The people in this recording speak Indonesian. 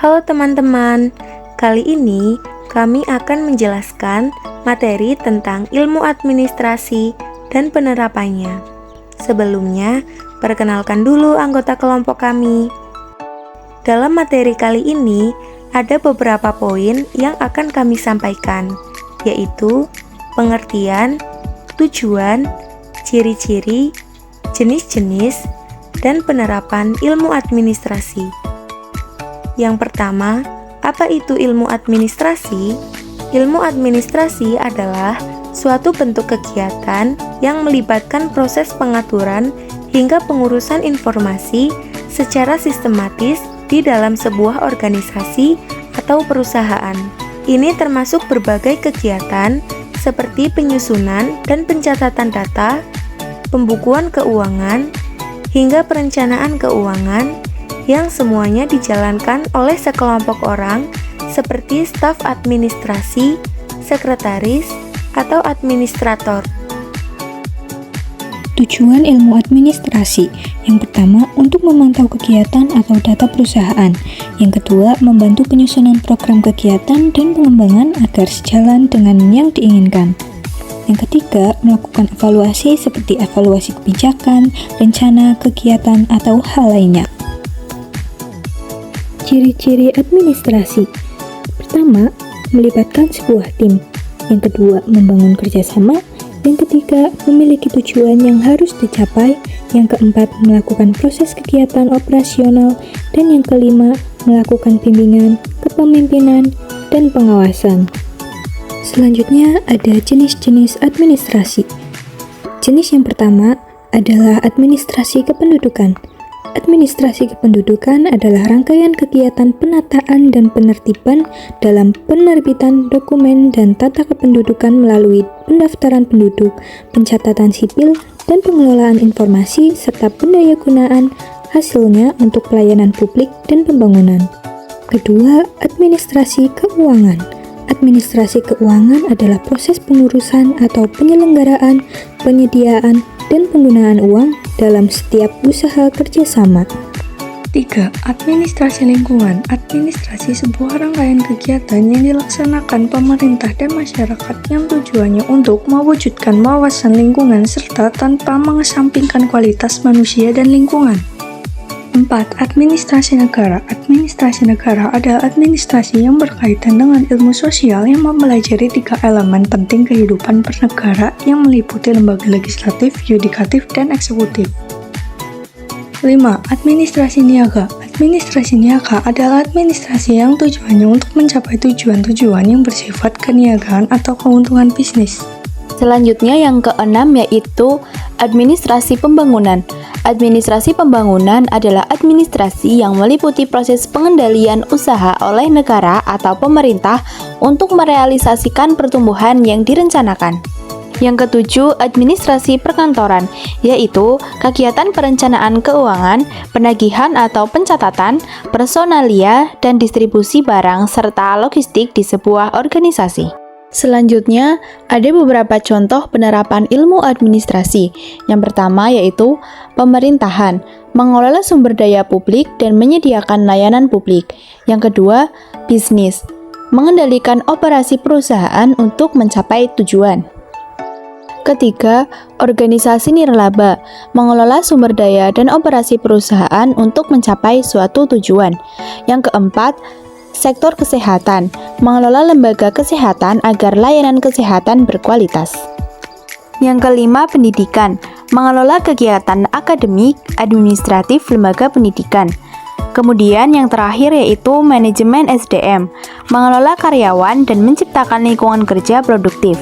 Halo teman-teman, kali ini kami akan menjelaskan materi tentang ilmu administrasi dan penerapannya. Sebelumnya, perkenalkan dulu anggota kelompok kami. Dalam materi kali ini, ada beberapa poin yang akan kami sampaikan, yaitu pengertian, tujuan, ciri-ciri, jenis-jenis, dan penerapan ilmu administrasi. Yang pertama, apa itu ilmu administrasi? Ilmu administrasi adalah suatu bentuk kegiatan yang melibatkan proses pengaturan hingga pengurusan informasi secara sistematis di dalam sebuah organisasi atau perusahaan. Ini termasuk berbagai kegiatan seperti penyusunan dan pencatatan data, pembukuan keuangan, hingga perencanaan keuangan yang semuanya dijalankan oleh sekelompok orang seperti staf administrasi, sekretaris, atau administrator. Tujuan ilmu administrasi. Yang pertama, untuk memantau kegiatan atau data perusahaan. Yang kedua, membantu penyusunan program kegiatan dan pengembangan agar sejalan dengan yang diinginkan. Yang ketiga, melakukan evaluasi seperti evaluasi kebijakan, rencana, kegiatan, atau hal lainnya. Ciri-ciri administrasi. Pertama, melibatkan sebuah tim. Yang kedua, membangun kerjasama. Yang ketiga, memiliki tujuan yang harus dicapai. Yang keempat, melakukan proses kegiatan operasional. Dan yang kelima, melakukan bimbingan, kepemimpinan, dan pengawasan. Selanjutnya ada jenis-jenis administrasi. Jenis yang pertama adalah administrasi kependudukan. Administrasi kependudukan adalah rangkaian kegiatan penataan dan penertiban dalam penerbitan dokumen dan tata kependudukan melalui pendaftaran penduduk, pencatatan sipil, dan pengelolaan informasi serta pendayagunaan hasilnya untuk pelayanan publik dan pembangunan. Kedua, administrasi keuangan. Administrasi keuangan adalah proses pengurusan atau penyelenggaraan, penyediaan, dan penggunaan uang dalam setiap usaha kerjasama. 3. Administrasi lingkungan. Administrasi sebuah rangkaian kegiatan yang dilaksanakan pemerintah dan masyarakat yang tujuannya untuk mewujudkan wawasan lingkungan serta tanpa mengesampingkan kualitas manusia dan lingkungan. 4. Administrasi negara. Administrasi negara adalah administrasi yang berkaitan dengan ilmu sosial yang mempelajari 3 elemen penting kehidupan bernegara yang meliputi lembaga legislatif, yudikatif, dan eksekutif. 5. Administrasi niaga. Administrasi niaga adalah administrasi yang tujuannya untuk mencapai tujuan-tujuan yang bersifat keniagaan atau keuntungan bisnis. Selanjutnya yang keenam yaitu administrasi pembangunan. Administrasi pembangunan adalah administrasi yang meliputi proses pengendalian usaha oleh negara atau pemerintah untuk merealisasikan pertumbuhan yang direncanakan. Yang ketujuh, administrasi perkantoran, yaitu kegiatan perencanaan keuangan, penagihan atau pencatatan, personalia, dan distribusi barang serta logistik di sebuah organisasi. Selanjutnya, ada beberapa contoh penerapan ilmu administrasi. Yang pertama yaitu pemerintahan, mengelola sumber daya publik dan menyediakan layanan publik. Yang kedua, bisnis, mengendalikan operasi perusahaan untuk mencapai tujuan. Ketiga, organisasi nirlaba, mengelola sumber daya dan operasi perusahaan untuk mencapai suatu tujuan. Yang keempat, sektor kesehatan, mengelola lembaga kesehatan agar layanan kesehatan berkualitas. Yang kelima, pendidikan, mengelola kegiatan akademik, administratif lembaga pendidikan. Kemudian yang terakhir yaitu manajemen SDM, mengelola karyawan dan menciptakan lingkungan kerja produktif.